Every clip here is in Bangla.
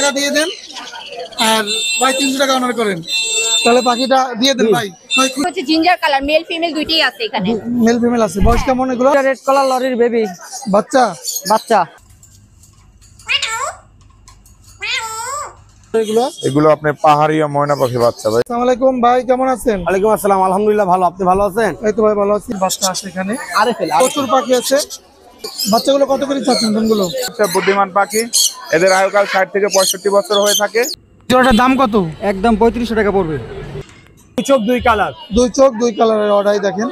টাকা দিয়ে দেন আর ভাই 300 টাকা অনার করেন, তাহলে পাখিটা দিয়ে দেন ভাই। হচ্ছে জিঞ্জার কালার, মেল ফিমেল দুইটাই আছে এখানে। মেল ফিমেল আছে। বয়স কেমন এগুলো? রেড কালার লরির বেবি বাচ্চা। এগুলো আপনার পাহাড়ি ময়না পাখি বাচ্চা ভাই। আসসালামু আলাইকুম ভাই, কেমন আছেন? ওয়ালাইকুম আসসালাম, আলহামদুলিল্লাহ ভালো, আপনি ভালো আছেন? এই তো ভাই ভালো আছি। বাচ্চা আছে এখানে, আরেফেল প্রচুর পাখি আছে। বাচ্চাগুলো কত করে চাচ্ছেন দামগুলো? বুদ্ধিমান পাখি, এদের আয়ুকাল 60 থেকে 65 বছর হয়ে থাকে। জোড়াটার দাম কত? একদম 3500 টাকা পড়বে। দুই চোখ দুই কালার, দুই চোখ দুই কালারের অর্ডার দেখেন।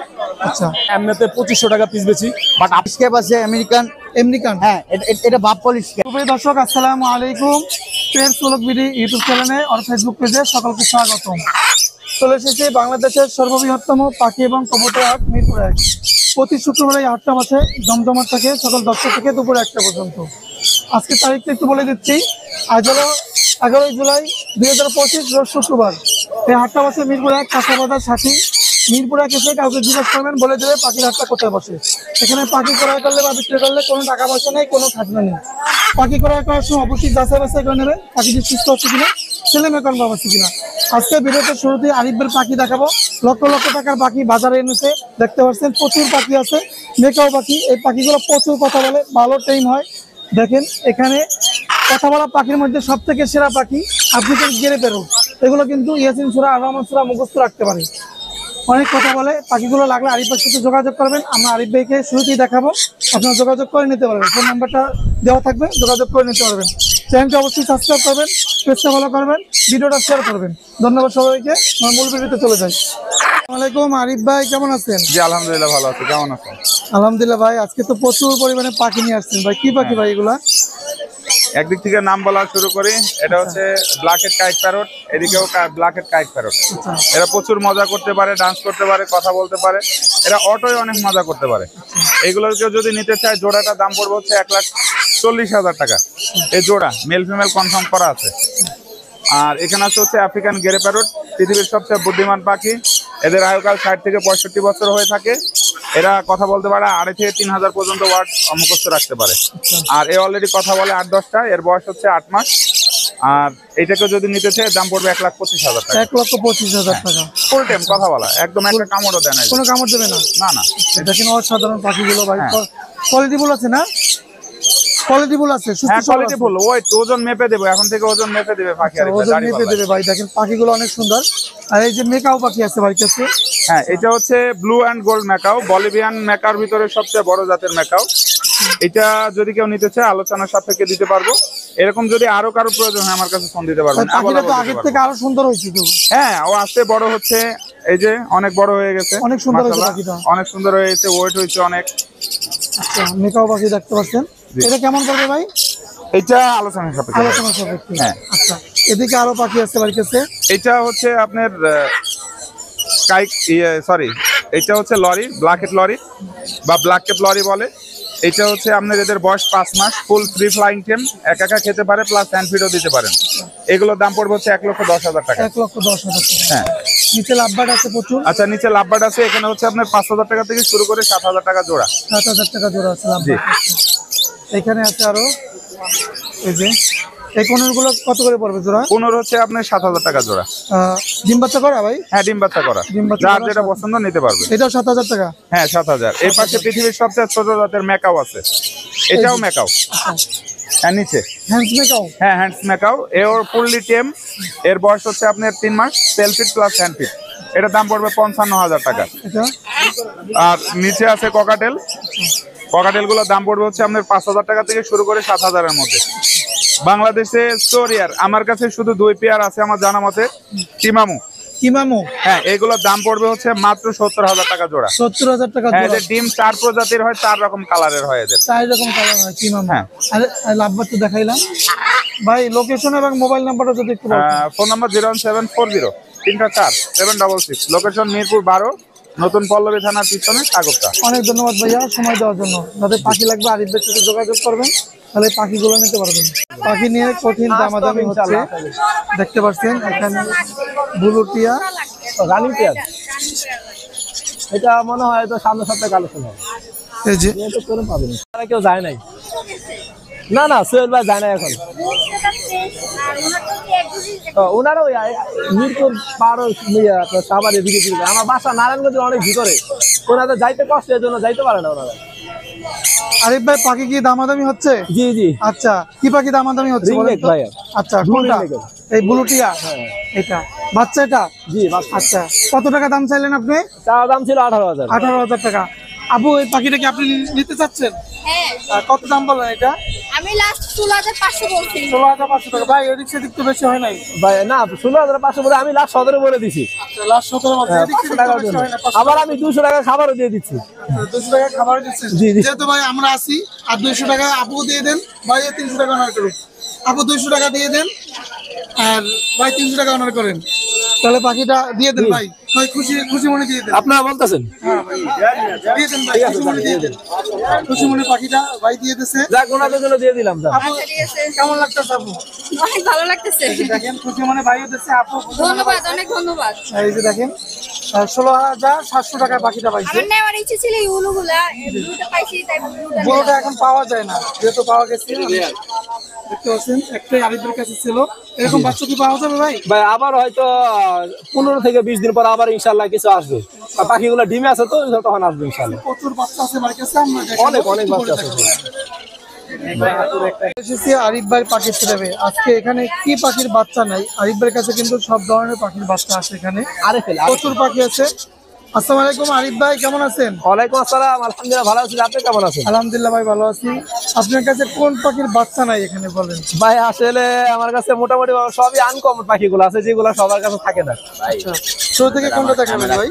আচ্ছা, এমনিতে 2500 টাকা পিস বেচি, বাট আপস্কেপ আছে আমেরিকান। হ্যাঁ এটা বাপ পলিশ। প্রিয় দর্শক আসসালামু আলাইকুম। পেটস ব্লগ ভিডিও ইউটিউব চ্যানেলে আর ফেসবুক পেজে সকলকে স্বাগতম। চলে এসেছি বাংলাদেশের সর্ববৃহত্তম পাখি এবং কবুতর হাট মিরপুর 1। প্রতি শুক্রবার এই হাটটা বসে জমজমাট থাকে সকাল 10টা থেকে দুপুর 1টা পর্যন্ত। আজকে তারিখটা একটু বলে দিচ্ছি, আজ হলো 11 জুলাই 2025 রোজ শুক্রবার। এই হাটটা বসে মিরপুর 1 কাঁচাবাজার 60। মিরপুর 1 এসে কাউকে জিজ্ঞেস করবেন, বলে দেবে পাখির হাটটা কোথায় বসে। এখানে পাখি ক্রয় করলে বা বিক্রি করলে কোনো টাকা পয়সা নেই, কোনো খাজনা নেই। পাখি ক্রয় করার সময় অবশ্যই যাচাই বাছাই করে নেবেন পাখিটি সুস্থ হচ্ছে কিনা, ছেলে মেয়ে কনফার্ম হচ্ছে কিনা। আজকে ভিডিওতে শুরুতে আরিফের পাখি দেখাবো। লক্ষ লক্ষ টাকার পাখি বাজারে এনেছে, দেখতে পাচ্ছেন প্রচুর পাখি আছে, মেকাও পাখি। এই পাখিগুলো প্রচুর কথা বলে, ভালো টাইম হয়। দেখেন এখানে কথা বলা পাখির মধ্যে সব থেকে সেরা পাখি আফ্রিকান গেরে প্যারট। এগুলো কিন্তু ইয়াসিন সূরা আর রহমান সূরা মুখস্থ রাখতে পারে, অনেক কথা বলে। পাখিগুলো লাগলে আরিফের সাথে যোগাযোগ করবেন, আমরা আরিফ ভাইকে শুরুতেই দেখাবো, আপনারা যোগাযোগ করে নিতে পারবেন। ফোন নাম্বারটা দেওয়া থাকবে, যোগাযোগ করে নিতে পারবেন। চ্যানেলটি অবশ্যই সাবস্ক্রাইব করবেন, পেজটা ফলো করবেন, ভিডিওটা শেয়ার করবেন। ধন্যবাদ সবাইকে। আমরা মূল ভিডিওতে চলে যাই। আসসালামু আলাইকুম আরিফ ভাই, কেমন আছেন? জি আলহামদুলিল্লাহ ভালো আছি, কেমন আছেন? আলহামদুলিল্লাহ ভাই। আজকে তো প্রচুর পরিমাণে পাখি নিয়ে আসছেন ভাই, কি পাখি ভাই এগুলা? একদিক থেকে নাম বলা শুরু করি, এটা হচ্ছে ব্ল্যাক হেড কাইট প্যারট, এদিকেও ব্ল্যাক হেড কাইট প্যারট। এরা প্রচুর মজা করতে পারে, ডান্স করতে পারে, কথা বলতে পারে, এরা অটোয় অনেক মজা করতে পারে। এইগুলোর কেউ যদি নিতে চায়, জোড়াটার দাম পড়বে হচ্ছে 1,40,000 টাকা। এই জোড়া মেল ফিমেল কনফার্ম করা আছে। আর এখানে আছে হচ্ছে আফ্রিকান গেরে প্যারট, পৃথিবীর সবচেয়ে বুদ্ধিমান পাখি। এদের আয়ুকাল 60 থেকে 65 বছর হয়ে থাকে। এরা কথা বলতে পারে 2,500 থেকে 3,000 পর্যন্ত ওয়ার্ড মুখস্থ রাখতে পারে। আর এ অলরেডি কথা বলে 8-10টা। এর বয়স হচ্ছে 8 মাস। আর এইটাকে যদি নিতে চায় দাম পড়বে 1,25,000 টাকা। 1,25,000 টাকা। ফুল টাইম কথা বলা, একদম একটা কামড়ও দেয় না, কোনো কামড় দেবে না? না না। এটা কিন্তু অসাধারণ পাখিগুলো ভাই, কোয়ালিটিফুল আছে না? কোয়ালিটিফুল আছে, সুস্থ সবল আছে। কোয়ালিটিফুল। ওয়েট ওজন মেপে দেবে, এখন থেকে ওজন মেপে দেবে পাখি। আর ওজন মেপে দেবে ভাই। দেখেন পাখিগুলো অনেক সুন্দর। আর এই যে মেকাও পাখি আছে ভাই কাছে। হ্যাঁ, এটা হচ্ছে blue and gold macaw, Bolivian ম্যাকার ভিতরে সবচেয়ে বড় জাতের ম্যাকাও। এটা যদি কেউ নিতে চায় আলোচনার সাপেক্ষে দিতে পারবো। এরকম যদি আরো কারো প্রয়োজন হয় আমার কাছে ফোন দিতে পারবেন। পাখিটা তো আগের থেকে আরো সুন্দর হয়েছে তো। হ্যাঁ, ও আস্তে বড় হচ্ছে, এই যে অনেক বড় হয়ে গেছে, অনেক সুন্দর হয়েছে মাশাআল্লাহ, পাখিটা। অনেক সুন্দর হয়েছে, ওয়েট হয়েছে অনেক। আচ্ছা, মেকাও পাখি দেখতে পাচ্ছেন। এটা কেমন পড়বে ভাই? এটা আলোচনার সাপেক্ষে। আলোচনার সাপেক্ষে। হ্যাঁ। আচ্ছা, এদিকে আরো পাখি আছে বাড়ির কাছে। এটা হচ্ছে আপনার এটা হচ্ছে লরি, ব্ল্যাক হেড লরি বা ব্ল্যাক কেপ লরি বলে। এটা হচ্ছে আপনার এদের বয়স 5 মাস, ফুল ফ্রি ফ্লাইং টেম, একা খেতে পারে, প্লাস হ্যান্ড ফিডও দিতে পারেন। এগুলোর দাম পড়বে হচ্ছে 1,10,000 টাকা। 1,10,000 টাকা। হ্যাঁ। নিচে লাভবার্ড আছে প্রচুর। আচ্ছা, নিচে লাভবার্ড আছে, এখানে হচ্ছে আপনার 5,000 টাকা থেকে শুরু করে 7,000 টাকা জোড়া। 7,000 টাকা জোড়া আছে লাভবার্ড। এখানে আছে আরো, এই যে এই কোনগুলো কত করে পড়বে জোড়া? কোনর হচ্ছে আপনার 7,000 টাকা জোড়া। ডিম বাচ্চা করা ভাই? হ্যাঁ, ডিম বাচ্চা করা। যার যেটা পছন্দ নিতে পারবে। এটাও 7,000 টাকা? হ্যাঁ, 7,000। এই পাশে পৃথিবীর সবচেয়ে ছোট জাতের ম্যাকাও আছে, এটাও ম্যাকাও। হ্যাঁ, নিচে হ্যান্ডস মেকাও। হ্যাঁ, হ্যান্ডস ম্যাকাও। এর ফুললি টেম, এর বয়স হচ্ছে আপনার 3 মাস, সেলফিট প্লাস হ্যান্ড ফিট। এটার দাম পড়বে 55,000 টাকা। এটা আর নিচে আছে ককাটেল। ককাটেল গুলোর দাম পড়বে হচ্ছে আপনার 5,000 টাকা থেকে শুরু করে 7,000 এর মধ্যে। বাংলাদেশে স্টোরিয়ার আমার কাছে শুধু 2 পেয়ার আছে আমার জানা মতে, টিমামু। হ্যাঁ, এগুলোর দাম পড়বে হচ্ছে মাত্র 70,000 টাকা জোড়া। 70,000 টাকা হ্যাঁ, জোড়া। এদের ডিম 4 প্রজাতির হয়, 4 রকম কালারের হয় এদের। 4 রকম কালার হয় টিমামু। হ্যাঁ। আর লাভবার্ড তো দেখাইলাম ভাই। লোকেশন এবং মোবাইল নাম্বারটা যদি একটু বলতেন। Phone number 01740 304 766। লোকেশন মিরপুর 12, নতুন পল্লবী থানার পিছনে সাগরটা। অনেক ধন্যবাদ ভাইয়া সময় দেওয়ার জন্য। যাদের পাখি লাগবে আরিফের সাথে যোগাযোগ করবেন, তাহলে পাখিগুলো নিতে পারবেন। পাখি নিয়ে কঠিন দামাদামি হচ্ছে, দেখতে পাচ্ছেন এখানে বুলুটিয়া রানিং পেয়ার। এটা মনে হয় তো সামনের সপ্তাহে কালেকশন হবে। এই যে এটা করে পাবেন, তারা কেউ যায় নাই। না না সোহেল ভাই যায় না এখন। ওনারা ওই মিরপুর পার আপনার সাভারের দিকে দিকে, আমার বাসা নারায়ণগঞ্জে অনেক ভিতরে, ওনাদের যাইতে কষ্ট, এর জন্য যাইতে পারে না ওনারা। আরিফ ভাই পাখি কি দামাদামি হচ্ছে? জি জি, আচ্ছা, কি পাখি দামাদামি হচ্ছে বলেন রিংনেক তো? ভাইয়া। আচ্ছা, কোনটা? রিংনেকের। এই ব্লুটিয়া, এটা বাচ্চা এটা? জি বাচ্চা। আচ্ছা, কত টাকা দাম চাইলেন আপনি? চাওয়া দাম ছিল 18,000। 18,000 টাকা। আপু এই পাখিটা কি আপনি নিতে চাচ্ছেন? হ্যাঁ, কত দাম বললেন এটা? আমি লাস্ট 16,500 বলছি। 16,500 টাকা। ভাই এদিক সেদিক তো বেশি হয় নাই। ভাই না 16,500 বলে আমি লাস্ট 17 বলে দিছি। লাস্ট 17 বছর এদিক 500 সেদিক তো টাকার বেশি জন্য। হয় না। আবার আমি 200 টাকা খাবারও দিয়ে দিচ্ছি। 200 টাকা খাবার দিচ্ছেন। জি, জি। যেহেতু ভাই আমরা আসি, আর 200 টাকা আপু দিয়ে দেন, ভাই 300 টাকা অনার করুন। আপু 200 টাকা দিয়ে দেন আর ভাই 300 টাকা অনার করেন, তাহলে পাখিটা দিয়ে দেন ভাই। ভাই খুশি খুশি মনে দিয়ে দেন। আপনারা বলতেছেন হ্যাঁ ভাই, দিয়ে দেন ভাই, খুশি মনে দিয়ে দেন। খুশি মনে পাখিটা ভাই দিয়ে দিছে। যাক, ওনাদের জন্য দিয়ে দিলাম। আপু কেমন লাগতেছে আপু? অনেক ভালো লাগতেছে। দেখেন খুশি মনে ভাইও দিচ্ছে, আপু খুশি মনে ধন্যবাদ, অনেক ধন্যবাদ। এই যে দেখেন 16,700 টাকা পাখিটা পাইছে। আমার নেওয়ার ইচ্ছে ছিল এই উলুগুলা, ব্লুটা পাইছি তাই ব্লুটা বড়টা এখন পাওয়া যায় না, যেহেতু পাওয়া গেছে। দেখতে পাচ্ছেন একটাই আরিফের কাছে ছিল। এরকম বাচ্চা কি পাওয়া যাবে ভাই? ভাই আবার হয়তো 15 থেকে 20 দিন পর আবার ইনশাআল্লাহ কিছু আসবে। আর পাখিগুলো ডিমে আছে তো, তখন আসবে ইনশাআল্লাহ। প্রচুর বাচ্চা আছে আমার কাছে, আমরা দেখাবো। অনেক অনেক বাচ্চা আছে। এসেছি আরিফ ভাই পাখি ছেড়ে। আজকে এখানে কি পাখির বাচ্চা নাই? আরিফ ভাইয়ের কাছে কিন্তু সব ধরনের পাখির বাচ্চা আছে এখানে, আরেফেল। প্রচুর পাখি আছে। আসসালামু আলাইকুম আরিফ ভাই, কেমন আছেন? ওয়ালাইকুম আসসালাম, আলহামদুলিল্লাহ ভালো আছি। আপনি কেমন আছেন? আলহামদুলিল্লাহ ভাই, ভালো আছি। আপনার কাছে কোন পাখির বাচ্চা নাই এখানে বলেন? ভাই আসলে আমার কাছে মোটামুটি সবই আনকমন পাখিগুলো আছে, যেগুলো সবার কাছে থাকে না। আচ্ছা, শুরু থেকে কোনটা দেখাবেন ভাই?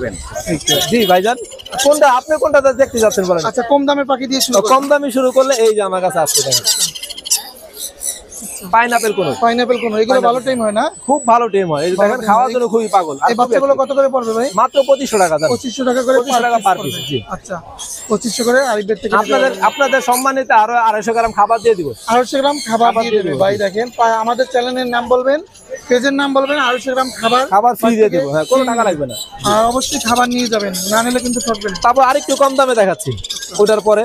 জি ভাইজান, কোনটা আপনি কোনটা দেখতে যাচ্ছেন বলেন? আচ্ছা, কম দামের পাখি দিয়ে শুরু তো কম দামি শুরু করলে এই যে আমার কাছে আসছে দেখেন, পাইনাপেল কোন, পাইনাপেল কোন, এগুলো ভালো টাইম হয় না? খুব ভালো টিম হয়। এই যে দেখেন খাওয়ার জন্য খুবই পাগল। আর এই বাচ্চাগুলো কত করে পড়বে ভাই? মাত্র 2500 টাকা দাম। 2500 টাকা করে 2500 টাকা পার per পিস piece, জি। আচ্ছা, 2500 করে আরিফের থেকে আপনাদের সম্মানিত আরো 250 গ্রাম খাবার দিয়ে দিব। 250 গ্রাম খাবার দিয়ে দেবে ভাই। দেখেন আমাদের চ্যানেলের নাম বলবেন, পেজের নাম বলবেন, 250 গ্রাম খাবার ফ্রি দিয়ে দেবো, হ্যাঁ, কোনো টাকা লাগবে না। আর অবশ্যই খাবার নিয়ে যাবেন, না নিলে কিন্তু ঠকবেন। তারপর আরেকটু কম দামে দেখাচ্ছি ওটার পরে।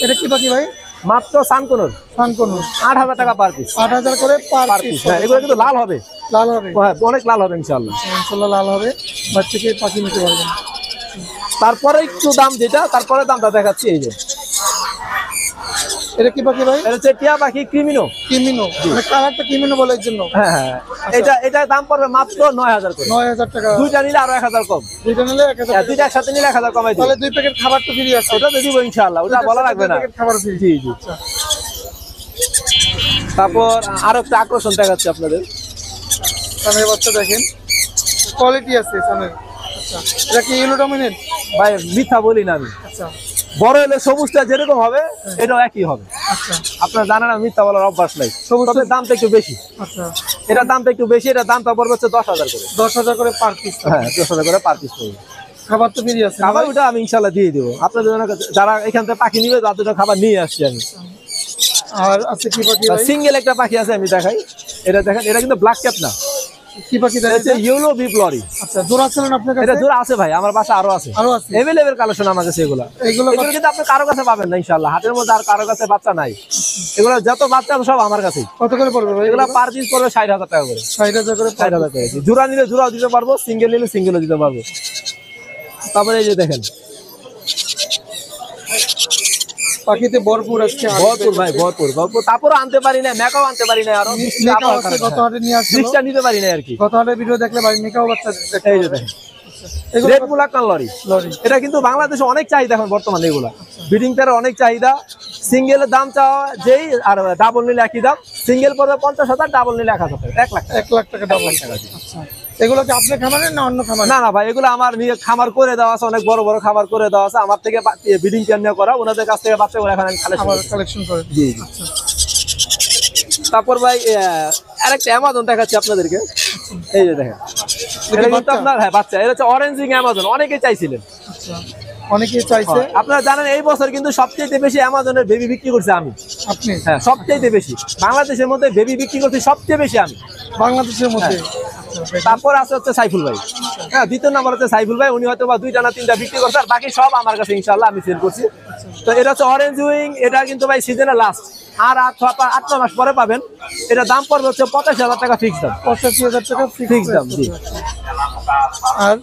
এটা কি পাখি ভাই? মাত্র সানকোনর, ফানকোন 8000 টাকা পার পিস। 8000 করে পার পার পিস। পিস, হ্যাঁ, এগুলো কিন্তু লাল হবে। লাল হবে? হ্যাঁ, অনেক লাল হবে ইনশাআল্লাহ। ইনশাআল্লাহ লাল হবে, বাচ্চাকে পাখি নিতে পারবেন। তারপরে একটু দাম যেটা, তারপরে দামটা দেখাচ্ছি। এই যে এটা কি পাখি ভাই? এটা হচ্ছে টিয়া পাখি, ক্রিমিনো। কিমিনো, মানে কালারটা কিমিনো বলে এর জন্য। হ্যাঁ হ্যাঁ, এটা দাম পড়বে মাত্র 9000 করে। 9000 টাকা। দুইটা নিলে আরো 1000 কম। দুইটা নিলে 1000 হ্যাঁ, টাকা। দুইটা একসাথে নিলে 1000 কমাই দিই। তাহলে 2 প্যাকেট খাবার তো ফ্রি আছে। ওটা তো দিব ইনশাআল্লাহ, ওটা বলা লাগবে না। 2 প্যাকেট খাবার ফ্রি। জি জি। তারপর আরো একটা আকর্ষণ দেখাচ্ছি আপনাদের। সানের বাচ্চা দেখেন, কোয়ালিটি আছে সানের। আচ্ছা, এটা কি ইয়েলো ডমিনেন্ট? ভাই মিথ্যা বলি না আমি, আচ্ছা বড় হলে সবুজটা যেরকম হবে এটাও একই হবে। আচ্ছা আপনারা জানেন না, মিথ্যা বলার অভ্যাস নাই। সবুজ তবে দামটা একটু বেশি। আচ্ছা, এটার দামটা একটু বেশি, এটার দামটা পড়বে হচ্ছে 10,000 করে। 10,000 করে পার পিস। হ্যাঁ, 10,000 করে পার পিস পড়বে। খাবার তো ফ্রি আছে। খাবার ওটা আমি ইনশাল্লাহ দিয়ে দেবো আপনাদের জন্য। যারা এখান থেকে পাখি নিবে তাদের জন্য খাবার নিয়ে আসছি আমি। আর আছে কি পাখি ভাই? সিঙ্গেল একটা পাখি আছে, আমি দেখাই। এটা দেখেন, এটা কিন্তু ব্ল্যাক ক্যাপ না, কি পাখি এটা দেখেন? হচ্ছে ইয়েলো বিপ লরি। আচ্ছা, জোড়া ছিলেন আপনার কাছে? এটা জোড়া আছে ভাই, আমার বাসা আরো আছে, আরো আছে? এভেলেবেল কালেকশন আমার কাছে। এগুলো এগুলো কিন্তু আপনি কারো কাছে পাবেন না ইনশাল্লাহ। হাটের মধ্যে আর কারো কাছে বাচ্চা নাই। এগুলো যত বাচ্চা আছে সব আমার কাছেই। কত করে পড়বে ভাই? এগুলো পার পিস পড়বে 60,000 টাকা করে। 60,000 করে পার 60,000 টাকা। জোড়া নিলে জোড়াও দিতে পারবো, সিঙ্গেল নিলে সিঙ্গেলও দিতে পারবো। তারপরে এই যে দেখেন, পাখিতে ভরপুর আজকে। ভরপুর ভাই, ভরপুর ভরপুর। তারপরে আনতে পারি না, মেকাও আনতে পারি না, আরো মেকাও আছে, গত হাটে নিয়ে আসছিল। জিনিসটা নিতে পারি না আর কি। গত হাটে ভিডিও দেখলে ভাই মেকাও বাচ্চা দেখতে এই যে দেখেন, এগুলো রেড মুলাক্কান লরি। লরি। এটা কিন্তু বাংলাদেশে অনেক চাহিদা এখন বর্তমানে। এগুলা ব্রিডিং পেয়ারের অনেক চাহিদা। সিঙ্গেলের দাম চাওয়া যেই, আর ডাবল নিলে একই দাম। সিঙ্গেল পড়বে 50,000, ডাবল নিলে 1,000 টাকা, 1 লাখ টাকা। 1 লাখ টাকা দাম। আচ্ছা, এগুলো কি আপনি খামারের না অন্য খামার? না না ভাই, এগুলো আমার নিয়ে খামার করে দেওয়া আছে, অনেক বড় বড় খামার করে দেওয়া আছে। আমার থেকে ব্রিডিং পেয়ার নিয়ে করা, ওনাদের কাছ থেকে বাচ্চাগুলো এখন আমি কালেকশন করে। জি জি। তারপর ভাই আরেকটা অ্যামাজন দেখাচ্ছি আপনাদেরকে। এই যে দেখেন, এটা কিন্তু আপনার, হ্যাঁ বাচ্চা, এটা হচ্ছে অরেঞ্জিং অ্যামাজন। অনেকেই চাইছিলেন। আচ্ছা, অনেকেই চাইছে। আপনারা জানেন এই বছর কিন্তু সবচেয়ে বেশি অ্যামাজনের বেবি বিক্রি করছি আমি। আপনি? হ্যাঁ, সবচেয়ে বেশি বাংলাদেশের মধ্যে বেবি বিক্রি করছি সবচেয়ে বেশি আমি। বাংলাদেশের মধ্যে? তারপর আছে হচ্ছে সাইফুল ভাই। হ্যাঁ, দ্বিতীয় নাম্বার হচ্ছে সাইফুল ভাই। উনি হয়তো বা 2টা না 3টা বিক্রি করছে, আর বাকি সব আমার কাছে ইনশাআল্লাহ আমি সেল করছি। তো এটা হচ্ছে অরেঞ্জ উইং। এটা কিন্তু ভাই সিজনের লাস্ট, আর 8 মাস পরে পাবেন। এটা দাম পড়বে হচ্ছে 85,000 টাকা ফিক্স দাম। 85,000 টাকা ফিক্স দাম, জি। আর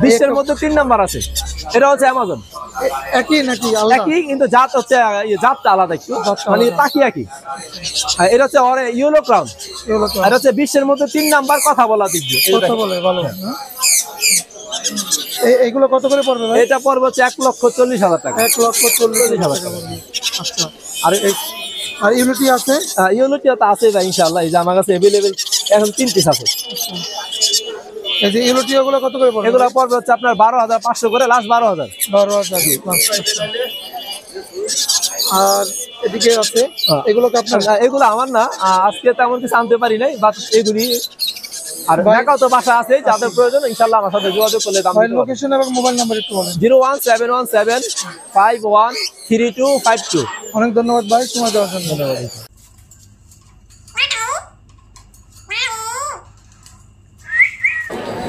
20-এর মধ্যে 3 নাম্বার আছে। এটা হচ্ছে অ্যামাজন। একই নাকি আলাদা? একই, কিন্তু জাত হচ্ছে জাতটা আলাদা একটু, মানে পাখি একই। আর এটা হচ্ছে ইয়েলো ক্রাউন। আর হচ্ছে 20-এর মধ্যে 3 নাম্বার কথা বলা দিক দিয়ে। কথা বলে ভালো। এইগুলো কত করে পড়বে ভাই? এটা পড়বে হচ্ছে 1,40,000 টাকা। 1,40,000 টাকা পড়বে। আচ্ছা। আর ইউনিটি আছে? ইউনিটিও তো আছে ভাই ইনশাআল্লাহ। এই যে আমার কাছে अवेलेबल এখন 3 পিস আছে। এই যে ইউনিটি গুলো কত করে পড়বে? এগুলো পড়বে হচ্ছে আপনার 12,500 করে, লাস্ট 12,000। 12,000। আর এদিকে আছে এগুলো কি আপনার? এগুলো আমার না, আজকে তেমন কিছু আনতে পারি নাই, বাট এগুলি আর ঢাকাও তো বাসা আছে, যাদের প্রয়োজন ইনশাআল্লাহ আমার সাথে যোগাযোগ করলে দাম দিতে পারবো। লোকেশন এবং মোবাইল নাম্বার একটু বলেন। 01717513252। অনেক ধন্যবাদ ভাই সময় দেওয়ার জন্য।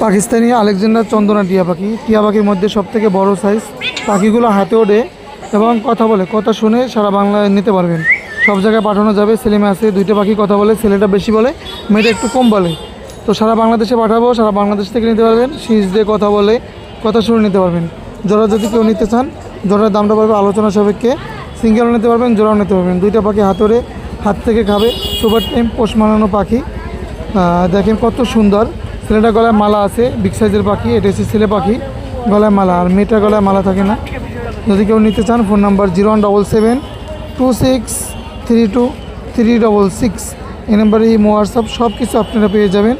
পাকিস্তানি আলেকজান্ডার চন্দনা টিয়া পাখি। টিয়া পাখির মধ্যে সবথেকে বড় সাইজ। পাখিগুলো হাতে ওঠে এবং কথা বলে, কথা শুনে সারা বাংলায় নিতে পারবেন, সব জায়গায় পাঠানো যাবে। ছেলে মেয়ে আছে, 2টা পাখি কথা বলে, ছেলেটা বেশি বলে, মেয়েটা একটু কম বলে। তো সারা বাংলাদেশে পাঠাবো, সারা বাংলাদেশ থেকে নিতে পারবেন। শীষ দিয়ে কথা বলে, কথা শুনে নিতে পারবেন। জোড়া যদি কেউ নিতে চান, জোড়ার দামটা পড়বে আলোচনা সাপেক্ষে। সিঙ্গেলও নিতে পারবেন, জোড়াও নিতে পারবেন। 2টা পাখি হাতে ওঠে, হাত থেকে খাবে। সুপার টাইম পোষ মানানো পাখি। দেখেন কত সুন্দর। ছেলেটা গলায় মালা আছে, বিগ সাইজের পাখি। এটা হচ্ছে ছেলে পাখি, গলায় মালা। আর মেয়েটা গলায় মালা থাকে না। যদি কেউ নিতে চান, ফোন নাম্বার 0177263236। এই নাম্বারে ইমো হোয়াটসঅ্যাপ সব কিছু আপনারা পেয়ে যাবেন।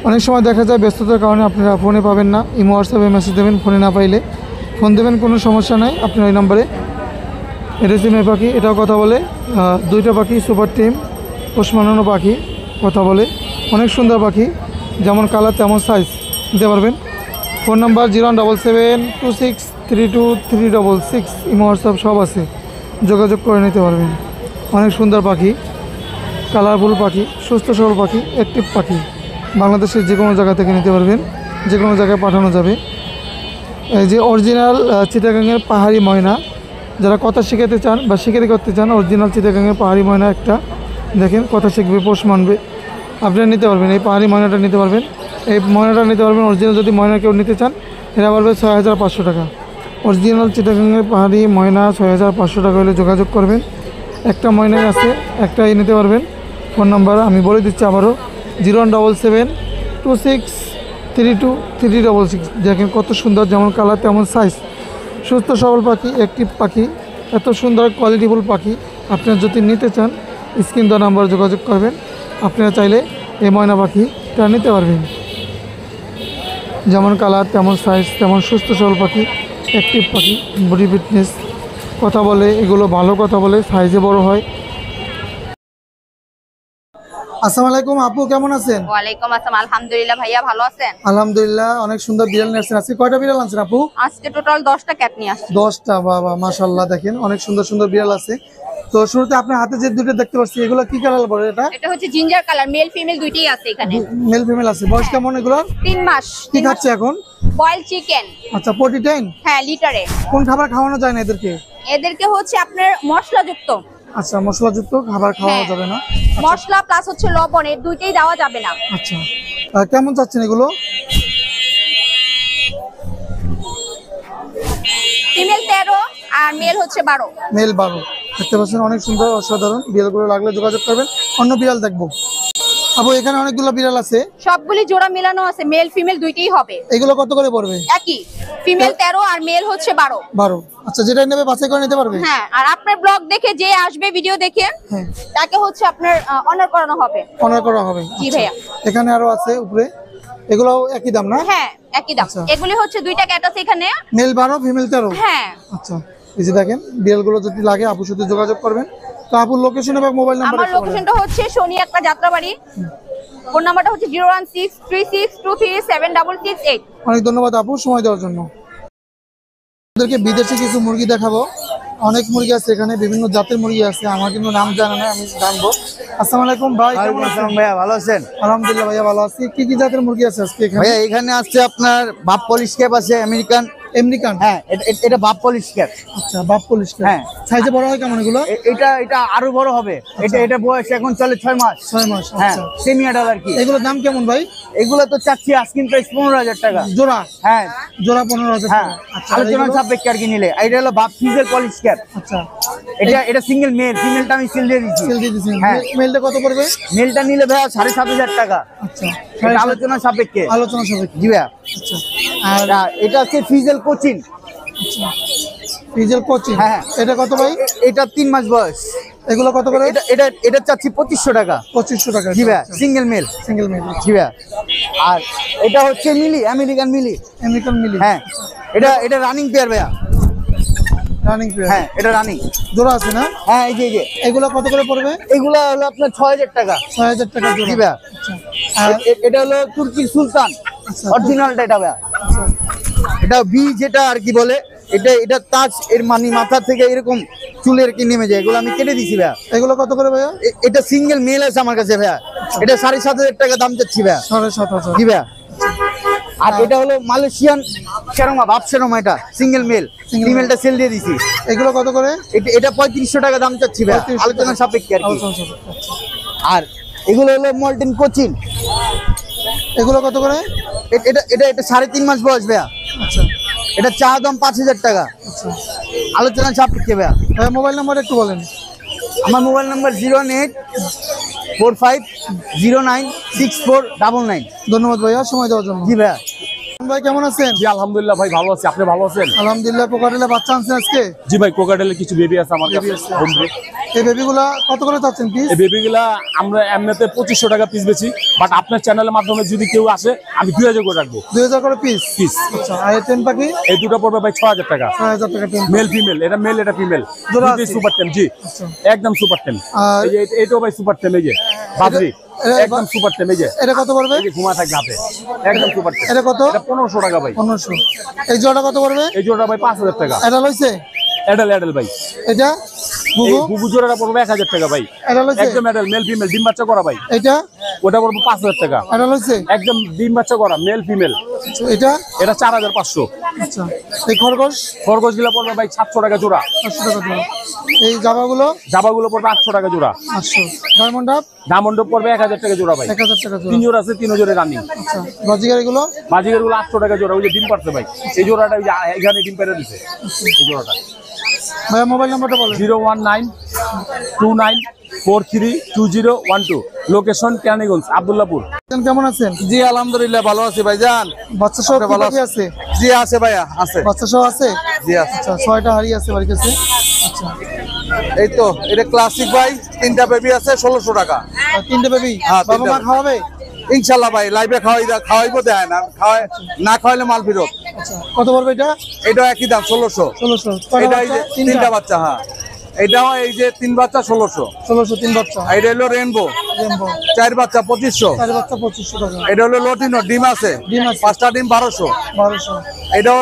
অনেক সময় দেখা যায় ব্যস্ততার কারণে আপনারা ফোনে পাবেন না, ইমো হোয়াটসঅ্যাপে মেসেজ দেবেন, ফোনে না পাইলে ফোন দেবেন, কোনো সমস্যা নাই। আপনার এই নাম্বারে। এটা হচ্ছে মেয়ে পাখি, এটাও কথা বলে। 2টা পাখি সুপার টিম পোষ মানানো পাখি, কথা বলে। অনেক সুন্দর পাখি, যেমন কালার তেমন সাইজ নিতে পারবেন। Phone number 0177263236। ইমো হোয়াটসঅ্যাপ সব আছে, যোগাযোগ করে নিতে পারবেন। অনেক সুন্দর পাখি, কালারফুল পাখি, সুস্থ সবল পাখি, অ্যাক্টিভ পাখি। বাংলাদেশের যে কোনো জায়গা থেকে নিতে পারবেন, যে কোনো জায়গায় পাঠানো যাবে। এই যে অরিজিনাল চিটাগাংয়ের পাহাড়ি ময়না, যারা কথা শিখাতে চান বা শিখাতে করতে চান, অরিজিনাল চিটাগাংয়ের পাহাড়ি ময়না একটা দেখেন, কথা শিখবে, পোষ মানবে, আপনারা নিতে পারবেন। এই পাহাড়ি ময়নাটা নিতে পারবেন, এই ময়নাটা নিতে পারবেন। অরিজিনাল যদি ময়না কেউ নিতে চান, এটা পড়বে 6,500 টাকা। অরিজিনাল চিটাগাংয়ের পাহাড়ি ময়না 6,500 টাকা হলে যোগাযোগ করবেন। একটা ময়নাই আছে, একটাই নিতে পারবেন। ফোন নাম্বার আমি বলে দিচ্ছি আবারও, 0177263236। দেখেন কত সুন্দর, যেমন কালার তেমন সাইজ। সুস্থ সবল পাখি, অ্যাক্টিভ পাখি, এত সুন্দর কোয়ালিটিফুল পাখি। আপনারা যদি নিতে চান, স্ক্রিন দেওয়া নাম্বার যোগাযোগ করবেন। আপনারা চাইলে এই ময়না পাখিটা নিতে পারবেন। যেমন কালার তেমন সাইজ, তেমন সুস্থ সবল পাখি, অ্যাক্টিভ পাখি, বডি ফিটনেস, কথা বলে, এগুলো ভালো কথা বলে, সাইজে বড় হয়। আসসালামু আলাইকুম আপু, কেমন আছেন? ওয়ালাইকুম আসসালাম, আলহামদুলিল্লাহ ভাইয়া, ভালো আছেন? আলহামদুলিল্লাহ। অনেক সুন্দর বিড়াল নিয়ে আসছেন। আজকে কয়টা বিড়াল আনছেন আপু? আজকে টোটাল 10টা ক্যাট নিয়ে আসছি। 10টা, বাবা মাশাআল্লাহ। দেখেন অনেক সুন্দর সুন্দর বিড়াল আছে। তো শুরুতে আপনার হাতে যে 2টা দেখতে পাচ্ছি, এগুলো কি কালার বলে? এটা হচ্ছে জিঞ্জার কালার, মেল ফিমেল দুইটাই আছে এখানে। মেল ফিমেল আছে। বয়স কেমন এগুলো? 3 মাস। কি খাচ্ছে এখন? Boiled chicken. আচ্ছা, পটি টাইম? হ্যাঁ, লিটারে। কোন খাবার খাওয়ানো যায় না এদেরকে? এদেরকে হচ্ছে আপনার মশলাযুক্ত। আচ্ছা, মশলাযুক্ত খাবার খাওয়ানো যাবে না? মশলা প্লাস হচ্ছে লবণ, এই দুইটাই দেওয়া যাবে না। আচ্ছা, কেমন চাচ্ছেন এগুলো? ফিমেল 13 আর মেল হচ্ছে 12। মেল 12। দেখতে পাচ্ছেন অনেক সুন্দর, অসাধারণ। বিড়ালগুলো লাগলে যোগাযোগ করবেন। অন্য বিড়াল দেখবো আপু, এখানে অনেকগুলো বিড়াল আছে। সবগুলি জোড়া মেলানো আছে, মেল ফিমেল দুইটাই হবে। এগুলো কত করে পড়বে? একই, ফিমেল 13 আর মেল হচ্ছে 12। 12। আচ্ছা, যেটা নেবে বাছাই করে নিতে পারবে? হ্যাঁ, আর আপনার ব্লগ দেখে যে আসবে, ভিডিও দেখে, হ্যাঁ, তাকে হচ্ছে আপনার অনার করানো হবে। অনার করা হবে। জি ভাইয়া। এখানে আরো আছে উপরে, এগুলো একই দাম না? হ্যাঁ, একই দাম। এগুলি হচ্ছে 2টা ক্যাট আছে এখানে, মেল 12 ফিমেল 13। হ্যাঁ। আচ্ছা, এই যে দেখেন বিড়ালগুলো যদি লাগে আপুর সাথে যোগাযোগ করবেন। তো আপুর লোকেশন এবং মোবাইল নাম্বার? আমার লোকেশনটা হচ্ছে শনি একটা যাত্রাবাড়ি। ফোন নাম্বারটা হচ্ছে 01636237668। অনেক ধন্যবাদ আপু সময় দেওয়ার জন্য। আপনাদেরকে বিদেশি কিছু মুরগি দেখাবো। অনেক মুরগি আছে এখানে, বিভিন্ন জাতের মুরগি আছে, আমার কিন্তু নাম জানা নাই, আমি জানবো। আসসালামু আলাইকুম ভাই, কেমন আছেন? ভাইয়া ভালো আছেন? আলহামদুলিল্লাহ ভাইয়া ভালো আছি। কি কি জাতের মুরগি আছে আজকে এখানে? ভাইয়া এখানে আসছে আপনার বাপ পলিশ ক্যাপ আছে আমেরিকান। আমেরিকান? হ্যাঁ, এটা বাপ পলিশ ক্যাপ। আচ্ছা, বাপ পলিশ। হ্যাঁ। সাইজে বড় হয় কেমন এগুলো? এটা আরো বড় হবে। এটা বয়স এখন চলে 6 মাস। 6 মাস। হ্যাঁ, আচ্ছা, সেমি অ্যাডাল্ট আর কি। এগুলোর দাম কেমন ভাই? এগুলো তো চাচ্ছি আস্কিং প্রাইস 15,000 টাকা জোড়া? হ্যাঁ, জোড়া 15,000 হ্যাঁ, টাকা। আচ্ছা, আলোচনা এগুলো? সাপেক্ষে আর কি নিলে। এটা হলো বাপ ফিজের পলিশ ক্যাপ। আচ্ছা, এটা সিঙ্গেল মেল, ফিমেলটা আমি সেল দিয়ে দিচ্ছি। সেল দিয়ে দিছেন? হ্যাঁ। মেলটা কত পড়বে? মেলটা নিলে ভাইয়া 7,500 টাকা। আচ্ছা, এটা আলোচনা সাপেক্ষে। আলোচনা সাপেক্ষে। জি ভাইয়া। আচ্ছা, আর এটা হচ্ছে ফিজেল কোচিন। Diesel coaching. হ্যাঁ। এটা কত ভাই? এটা 3 মাস বয়স। এগুলো কত করে? এটা চাচ্ছি 2500 টাকা। 2500 টাকা। জি ভাইয়া, সিঙ্গেল মেল। Single male. জি ভাইয়া। আর এটা হচ্ছে মিলি, আমেরিকান মিলি। আমেরিকান মিলি। হ্যাঁ, এটা রানিং পেয়ার ভাইয়া। Running pair. হ্যাঁ, এটা রানিং জোড়া আছে না? হ্যাঁ, এই যে এগুলো কত করে পড়বে? এগুলা হলো আপনার 6000 টাকা। 6000 টাকা জোড়া। জি ভাইয়া। আচ্ছা, আর এটা হলো তুর্কির সুলতান, আচ্ছা, অরিজিনালটা এটা ভাইয়া। আচ্ছা, এটা বি যেটা আর কি বলে, এটা তাজ এর মানে মাথা থেকে এরকম চুলের কি নেমে যায়, এগুলো আমি কেটে দিছি ভাইয়া। এগুলো কত করে ভাইয়া? এটা সিঙ্গেল মেল আছে আমার কাছে ভাইয়া। এটা 7,500 টাকা দাম চাচ্ছি ভাইয়া। 7,500। জি ভাইয়া। আর এটা হলো মালয়েশিয়ান শেরোমা, বাপ শেরোমা, এটা সিঙ্গেল মেল। ফিমেলটা সেল দিয়ে দিছি। এগুলো কত করে? এটা 3500 টাকা দাম চাচ্ছি ভাইয়া, 3500 আলোচনা সাপেক্ষে আর কি। আলোচনা সাপেক্ষে। আচ্ছা, আর এগুলো হলো মল্টেন কোচিন। এগুলো কত করে? এটা 3.5 মাস বয়স ভাইয়া। আচ্ছা, এটা চা দাম 5000 টাকা, আচ্ছা। আলোচনা সাপেক্ষে ভাইয়া। ভাইয়া মোবাইল নাম্বার একটু বলেন। আমার মোবাইল নাম্বার 08450964999। ধন্যবাদ ভাইয়া সময় দেওয়ার জন্য। জি ভাইয়া। ভাই কেমন আছেন? জি আলহামদুলিল্লাহ ভাই ভালো আছি, আপনি ভালো আছেন? আলহামদুলিল্লাহ। কোকাটেলে বাচ্চা আনছেন আজকে? জি ভাই, কোকাটেলের কিছু বেবি আছে আমার কাছে। বেবি আছে। এই বেবিগুলা কত করে চাচ্ছেন পিস? এই বেবিগুলা আমরা এমনিতে 2500 টাকা পিস বেচি, বাট আপনার চ্যানেলের মাধ্যমে যদি কেউ আসে আমি 2000 করে রাখবো 2000 করে পিস? পিস। আচ্ছা, আর এই টেন পাখি? এই দুটো পড়বে ভাই 6000 টাকা। 6000 টাকা টেন। মেল ফিমেল, এটা মেল এটা ফিমেল, জোড়া দুটোই আছে? সুপার টেম। জি আচ্ছা। একদম সুপার টেম। আর এই যে এটাও ভাই সুপার টেম, এই যে বাজরি একদম সুপার টেম। এই যে এটা কত পড়বে? এই যে ঘুমা থাকে হাতে, একদম সুপার টেম। এটা কত? এটা 1500 টাকা ভাই। 1500। এই জোড়াটা কত পড়বে? এই জোড়াটা ভাই 5000 টাকা। এটা লইছে? অ্যাডাল ভাই। এটা এই গুগু? গুগু জোড়াটা পড়বে 1000 টাকা ভাই। এটা লইছে? একদম অ্যাডাল, মেল ফিমেল, ডিম বাচ্চা করা ভাই। এটা ওটা পড়বে 5000 টাকা। এটা লইছে? একদম ডিম বাচ্চা করা, মেল ফিমেল। এটা? এটা 4500। আচ্ছা, এই খরগোশ? খরগোশ গুলা পড়বে ভাই 700 টাকা জোড়া। 500 টাকা জোড়া। এই জাবাগুলো? জাবাগুলো পড়বে 800 টাকা জোড়া। 800। Diamond up? ডায়মন্ড পড়বে 1000 টাকা জোড়া ভাই। 1000 টাকা জোড়া। 3 জোড়া আছে, 3 জোড়ে রানিং। আচ্ছা, বাজিগার এগুলো? বাজিগার গুলো 800 টাকা জোড়া, ওই যে ডিম পারছে ভাই। এই জোড়াটা ওই যে এখানে ডিম পেরে দিছে, এই জোড়াটা। ভাইয়া মোবাইল নাম্বারটা বলেন। 01929432012, লোকেশন কেরানীগঞ্জ, আব্দুল্লাহপুর। কেমন আছেন? জি আলহামদুলিল্লাহ ভালো আছি ভাইজান। বাচ্চা সহ কি ভালো পাখি আছে? জি আছে ভাইয়া, আছে। বাচ্চা সহ আছে? জি আছে। আচ্ছা, 6টা হাড়ি আছে বাড়ির কাছে। আচ্ছা, এই তো এটা ক্লাসিক ভাই, 3টা বেবি আছে 1600 টাকা। আর 3টে বেবি? হ্যাঁ, বাবা মা 3টা। খাওয়াবে? ইনশাল্লাহ ভাই, লাইভে খাওয়াইবো, দেয় না না খাওয়াইলে মাল ফেরত। আচ্ছা, কত পড়বে এটা? এটা একই দাম 1600। 1600। এটা এই যে 3টা বাচ্চা। হ্যাঁ, এটাও এই যে 3 বাচ্চা 1600। 1600 3 বাচ্চা। এটা হলো রেনবো, রেনবো 4 বাচ্চা 2500। 4 বাচ্চা 2500 টাকা। এটা হলো লটিনো, ডিম আছে, ডিম আছে। 5টা ডিম 1200। 1200। এটাও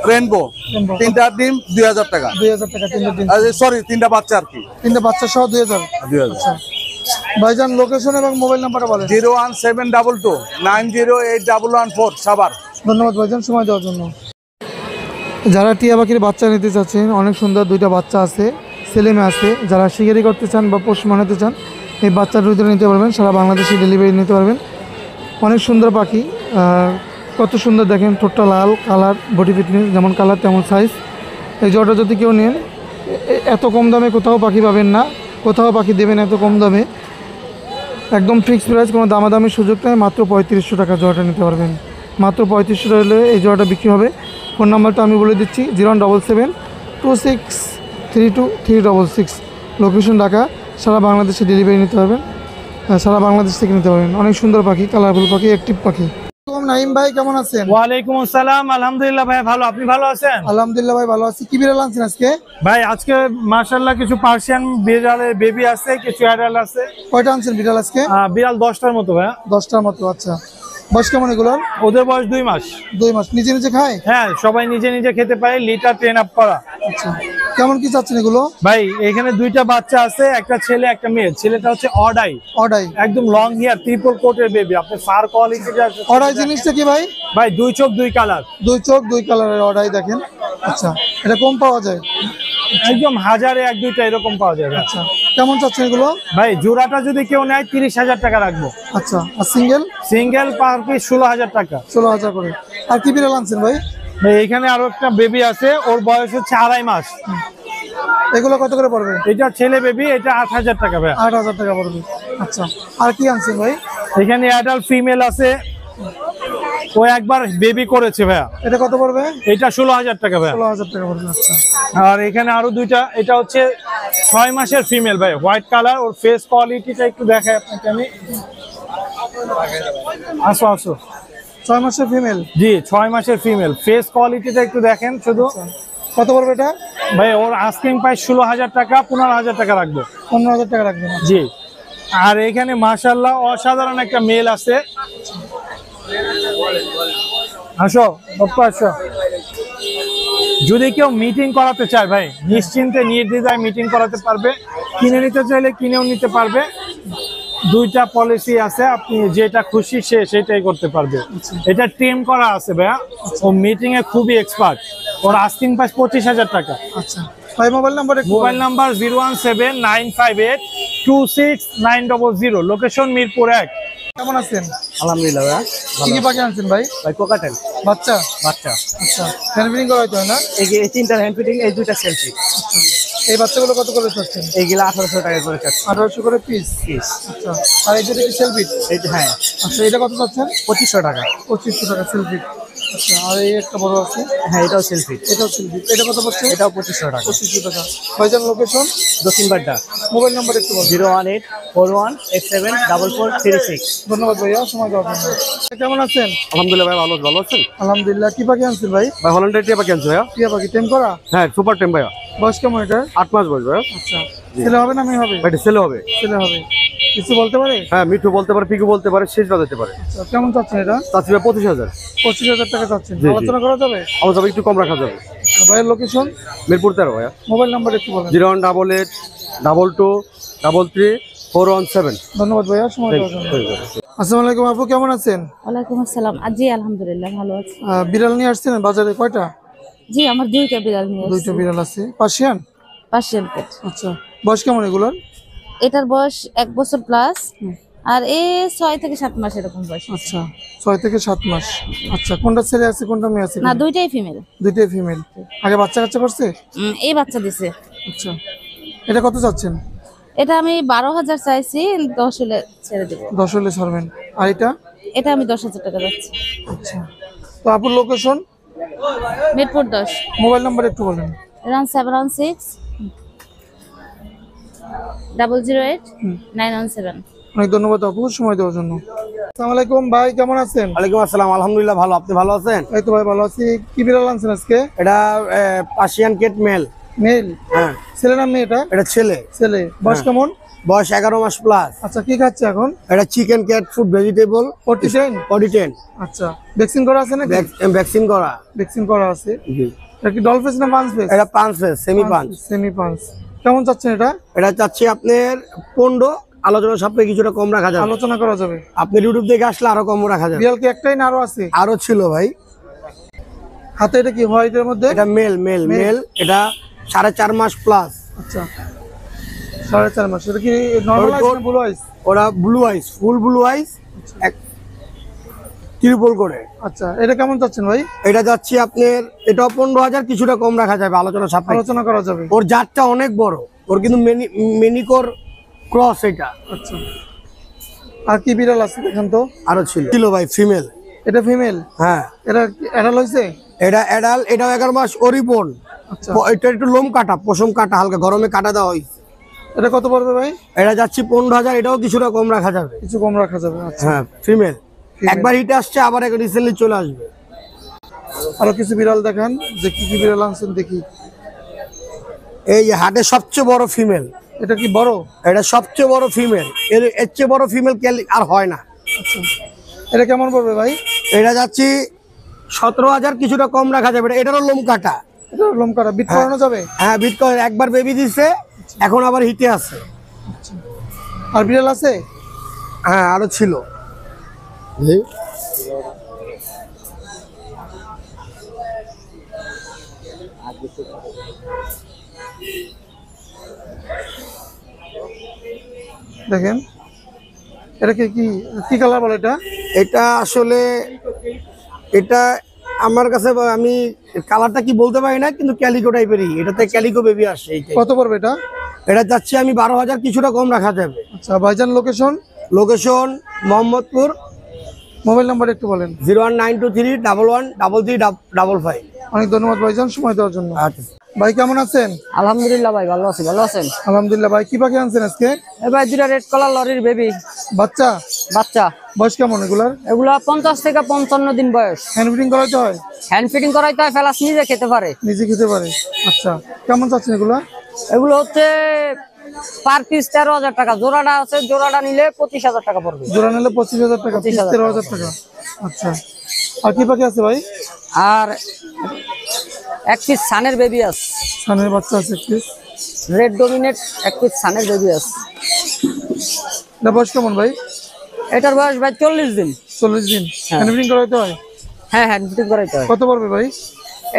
রেনবো, রেনবো 3টা ডিম 2000 টাকা। 2000 টাকা 3টে ডিম। সরি, 3টা বাচ্চা আর কি। 3টে বাচ্চা সহ 2000। 2000। আচ্ছা, ভাইজান লোকেশন এবং মোবাইল নাম্বারটা বলেন। 01722 সাভার। ধন্যবাদ ভাইজান সময় দেওয়ার জন্য। যারা টিয়া পাখির বাচ্চা নিতে চাচ্ছেন, অনেক সুন্দর 2টা বাচ্চা আছে, ছেলে মেয়ে আছে। যারা শিকারি করতে চান বা পোষ মানাতে চান, এই বাচ্চা দুটো নিতে পারবেন, সারা বাংলাদেশে ডেলিভারি নিতে পারবেন। অনেক সুন্দর পাখি, কত সুন্দর দেখেন, ঠোঁটটা লাল, কালার, বডি ফিটনেস যেমন কালার তেমন সাইজ। এই জোড়াটা যদি কেউ নেন, এত কম দামে কোথাও পাখি পাবেন না, কোথাও পাখি দেবেন এত কম দামে। একদম ফিক্সড প্রাইস, কোনো দামাদামির সুযোগ নেই। মাত্র 3500 টাকা জোড়াটা নিতে পারবেন। মাত্র 3500 টাকা হলে এই জোড়াটা বিক্রি হবে। ফোন নাম্বারটা আমি বলে দিচ্ছি, 01772632366। লোকেশন ঢাকা, সারা বাংলাদেশে ডেলিভারি নিতে পারবেন, সারা বাংলাদেশ থেকে নিতে পারবেন। অনেক সুন্দর পাখি, কালারফুল পাখি, অ্যাক্টিভ পাখি। নাইম ভাই কেমন আছেন? ওয়ালাইকুম আসসালাম, আলহামদুলিল্লাহ ভাই ভালো, আপনি ভালো আছেন? আলহামদুলিল্লাহ ভাই ভালো আছি। কি বিড়াল আনছেন আজকে? ভাই আজকে মাশাআল্লাহ কিছু পার্সিয়ান বিড়ালের বেবি আছে, কিছু অ্যাডাল্ট আছে। কয়টা আনছেন বিড়াল আজকে? বিড়াল 10টার মতো ভাই। 10টার মতো। আচ্ছা, বয়স কেমন এগুলোর? ওদের বয়স 2 মাস। 2 মাস। নিজে নিজে খায়? হ্যাঁ, সবাই নিজে নিজে খেতে পারে, লিটার ট্রেন আপ করা। আচ্ছা, কেমন কি চাচ্ছেন এগুলো? ভাই এখানে 2টা বাচ্চা আছে, একটা ছেলে একটা মেয়ে। ছেলেটা হচ্ছে অডাই, অডাই। একদম লং হেয়ার, ট্রিপল কোটের বেবি। আপনি ফার কোয়ালিটি অডাই জিনিসটা কি ভাই? ভাই 2 চোখ 2 কালার। 2 চোখ 2 কালারের অডাই দেখেন। আচ্ছা, এটা কম পাওয়া যায়? একদম হাজারে 1-2টা এরকম পাওয়া যাবে। আচ্ছা, কেমন চাচ্ছেন এগুলো? ভাই জোড়াটা যদি কেউ নেয় 30,000 টাকা রাখবো। আচ্ছা, আর সিঙ্গেল? সিঙ্গেল পার পিস 16,000 টাকা। 16,000 করে। আর কি বিড়াল আনছেন ভাই? ভাই এখানে আরো একটা বেবি আছে, ওর বয়স হচ্ছে 2.5 মাস। এগুলো কত করে পড়বে? এটা ছেলে বেবি, এটা 8,000 টাকা ভাই। 8,000 টাকা পড়বে। আচ্ছা, আর কি আনছেন ভাই? এখানে অ্যাডাল্ট ফিমেল আছে, ও একবার বেবি করেছে ভাইয়া। এটা কত পড়বে? এটা 16,000 টাকা ভাইয়া। 16,000 টাকা পড়বে। আচ্ছা, আর এখানে আরো 2টা, এটা হচ্ছে 6 মাসের ফিমেল ভাই, হোয়াইট কালার। ওর ফেস কোয়ালিটিটা একটু দেখাই আপনাকে আমি। আসো আসো। 6 মাসের ফিমেল? জি, 6 মাসের ফিমেল। ফেস কোয়ালিটিটা একটু দেখেন শুধু। কত পড়বে এটা? ভাই ওর আস্কিং প্রাইস 16,000 টাকা, 15,000 টাকা রাখবো। 15,000 টাকা রাখবেন? জি। আর এখানে মাশাআল্লাহ অসাধারণ একটা মেল আছে। আসো বাপ্পা, আসো। যদি কেউ মিটিং করাতে চায় ভাই, নিশ্চিন্তে নির্দ্বিধায় মিটিং করাতে পারবে। কিনে নিতে চাইলে কিনেও নিতে পারবে। 2টা পলিসি আছে, আপনি যেটা খুশি সেটাই করতে পারবে। এটা টিম করা আছে ভাইয়া, ও মিটিং এ খুবই এক্সপার্ট। ওর আস্কিং প্রাইস 25,000 টাকা। আচ্ছা ভাই, mobile number? Mobile number 017-958-26900, location Mirpur 1। কেমন আছেন? আলহামদুলিল্লাহ ভাইয়া। কি কি পাখি আনছেন ভাই? ভাই কোকাটেল বাচ্চা? বাচ্চা। আচ্ছা, হ্যান্ড ফিডিং করা হয়তো না? এই 3টা হ্যান্ড ফিটিং, এই 2টা সেলফি। আচ্ছা, এই বাচ্চাগুলো কত করে চাচ্ছেন? এইগুলা 1800 টাকা করে চাচ্ছি 1800 করে পিস? পিস। আচ্ছা, আর এই যেটা কি সেলফি? এইটা হ্যাঁ আচ্ছা, এটা কত চাচ্ছেন? 2500 টাকা। 2500 টাকা সেলফি। আচ্ছা, আর এই একটা বড় আছে? হ্যাঁ, এটাও সেলফি। এটাও সেলফি। এটা কত পড়ছে? এটাও 2500 টাকা। 2500 টাকা। ভাইজান লোকেশন? দক্ষিণ বাড্ডা। মোবাইল নাম্বার একটু বলুন। 01841874436। ধন্যবাদ ভাইয়া, সময় দেওয়ার জন্য। কেমন আছেন? আলহামদুলিল্লাহ ভাই, ভালো আছেন? আলহামদুলিল্লাহ। কি পাখি আনছেন ভাই? ভাই হল্যান্ডের টিয়া পাখি আনছি ভাইয়া। টিয়া পাখি টেম করা? হ্যাঁ, সুপার টেম ভাইয়া। বয়স কেমন এটা? 8 মাস বয়স ভাইয়া। আচ্ছা, ছেলে হবে না মেয়ে হবে? ভাই এটা ছেলে হবে। ছেলে হবে। কিছু বলতে পারে? হ্যাঁ, মিঠু বলতে পারে, পিকু বলতে পারে, শেষ বাজাতে পারে। আচ্ছা, কেমন চাচ্ছেন এটা? চাচ্ছি ভাই 25,000। 25,000 টাকা চাচ্ছেন। জি। আলোচনা করা যাবে? আমার যাবে একটু কম রাখা যাবে। আচ্ছা, ভাইয়ের লোকেশন? মিরপুর 13 ভাইয়া। মোবাইল নাম্বার একটু বলেন। 01882223417। ধন্যবাদ ভাইয়া, সময় দেওয়ার জন্য। আসসালামু আলাইকুম আপু, কেমন আছেন? ওয়ালাইকুম আসসালাম। জি আলহামদুলিল্লাহ ভালো আছি। বিড়াল নিয়ে আসছেন বাজারে? কয়টা? জি আমার 2টা বিড়াল নিয়ে 2টা বিড়াল আছে। পার্সিয়ান? পার্সিয়ান পেট। আচ্ছা, বয়স কেমন এগুলোর? এটার বয়স 1 বছর প্লাস, আর 6 থেকে 7 মাস এরকম বয়স। আচ্ছা, 6 থেকে 7 মাস। আচ্ছা, কোনটা ছেলে আছে কোনটা মেয়ে আছে? না, 2টাই ফিমেল। 2টাই ফিমেল। আগে বাচ্চা কাচ্চা করছে? এই বাচ্চা দিছে। আচ্ছা, এটা কত চাচ্ছেন? এটা আমি 12,000 চাইছি, 10 হলে ছেড়ে দেব। 10 হলে ছাড়বেন। আর এটা? এটা আমি 10,000 টাকা যাচ্ছি। আচ্ছা, তো আপুর লোকেশন? মিরপুর 10। মোবাইল নাম্বার একটু বলেন। 716 008 917। অনেক ধন্যবাদ আপু, সময় দেওয়ার জন্য। আসসালামু আলাইকুম ভাই, কেমন আছেন? ওয়ালাইকুম আসসালাম। আলহামদুলিল্লাহ ভালো। আপনি ভালো আছেন? এই তো ভাই ভালো আছি। কি বিড়াল আনছেন আজকে? এটা পার্সিয়ান কেট মেল। মেল? হ্যাঁ। ছেলে না মেয়ে এটা? এটা ছেলে। ছেলে। বয়স কেমন? বয়স 11 মাস প্লাস। আচ্ছা, কি খাচ্ছে এখন? এটা চিকেন, ক্যাট ফুড, ভেজিটেবল, 40 10। আচ্ছা, ভ্যাকসিন করা আছে নাকি? ভ্যাকসিন করা। ভ্যাকসিন করা আছে। জি। এটা কি ডল ফেস না পাঁচ ফেস? এটা 5 ফেস, সেমি 5। সেমি পাঁচ। কেমন চাচ্ছেন এটা? এটা চাচ্ছি আপনার 15। আলোচনা সাপেক্ষে কিছুটা কম রাখা যাবে। আলোচনা করা যাবে। আপনি ইউটিউব থেকে আসলে আরো কম রাখা যাবে। বিড়াল কি একটাই না আরো আছে? আরো ছিল ভাই। হাতে এটা কি হোয়াইটের মধ্যে? এটা মেল। এটা 4.5 মাস প্লাস। আচ্ছা, 4.5 মাস। এটা কি নরমাল আইস না ব্লু আইস? ওরা ব্লু আইস, ফুল ব্লু আইস, এক ট্রিপল করে। আচ্ছা, এটা কেমন চাচ্ছেন ভাই? এটা যাচ্ছি আপনার, এটাও 15,000, কিছুটা কম রাখা যাবে আলোচনা সাপেক্ষে। আলোচনা করা যাবে। ওর জাতটা অনেক বড়, ওর কিন্তু মেনিকোর ক্রস এটা। আচ্ছা, আর কি বিড়াল আছে দেখেন তো? আরো ছিল ভাই, ফিমেল। এটা ফিমেল? হ্যাঁ। এটা অ্যাডাল্ট হইছে? এটা অ্যাডাল, এটাও 11 মাস ওরিপন। আচ্ছা, এটা একটু লোম কাটা, পশম কাটা, হালকা গরমে কাটা দেওয়া হয়েছে। এটা কত পড়বে ভাই? এটা যাচ্ছি 15,000, এটাও কিছুটা কম রাখা যাবে। কিছু কম রাখা যাবে। আচ্ছা, হ্যাঁ, ফিমেল। একবার হিটে আসছে, আবার রিসেন্টলি চলে আসবে। আরো কিছু বিড়াল দেখান, যে কি কি বিড়াল আনছেন দেখি। এই যে হাটের সবচেয়ে বড় ফিমেল। এটা কি বড়? এটা সবচেয়ে বড় ফিমেল। এর চেয়ে বড় ফিমেল আর হয় না। আচ্ছা, এটা কেমন পড়বে ভাই? এটা যাচ্ছি 17,000, কিছুটা কম রাখা যাবে। এটারও লোম কাটা। এটা লোম কাটা, বিট করানো যাবে? হ্যাঁ, বিট করে একবার বেবি দিচ্ছে, এখন আবার হিটে আছে। আর বিড়াল আছে? হ্যাঁ, আরো ছিল। দেখেন এটা কি কি কালার বলে এটা? এটা আসলে এটা আমার কাছে আমি কালারটা কি বলতে পারি না, কিন্তু ক্যালিকো টাইপেরই। এটাতে ক্যালিকো বেবি আসে। কত পড়বে এটা? এটা যাচ্ছে আমি 12,000, কিছুটা কম রাখা যাবে। আচ্ছা ভাইজান, লোকেশন মোহাম্মদপুর। মোবাইল নাম্বার একটু বলেন। 01923113355। অনেক ধন্যবাদ ভাইজান সময় দেওয়ার জন্য। আচ্ছা ভাই কেমন আছেন? আলহামদুলিল্লাহ ভাই, ভালো আছি। ভালো আছেন? আলহামদুলিল্লাহ। ভাই কি পাখি আনছেন আজকে? ভাই দুটা রেড কালার লরির বেবি বাচ্চা। বয়স কেমন এগুলার? এগুলা 50 থেকে 55 দিন বয়স। হ্যান্ড ফিডিং করাইতে হয়? হ্যান্ড ফিডিং করাইতে হয়, প্লাস নিজে খেতে পারে। নিজে খেতে পারে। আচ্ছা, কেমন চাচ্ছেন এগুলা? এগুলো হচ্ছে পার পিস 13,000 টাকা। জোড়াটা আছে, জোড়াটা নিলে 25,000 টাকা পড়বে। জোড়া নিলে 25,000 টাকা, 13,000 টাকা। আচ্ছা, আর কি পাখি আছে ভাই? আর এক পিস সানের বেবি আছে। সানের বাচ্চা আছে এক পিস। রেড ডমিনেট এক পিস সানের বেবি আছে। এটা বয়স কেমন ভাই? এটার বয়স ভাই 40 দিন। 40 দিন। হ্যান্ড ফিডিং করাইতে হয়? হ্যাঁ, হ্যান্ড ফিডিং করাইতে হয়। কত পড়বে ভাই?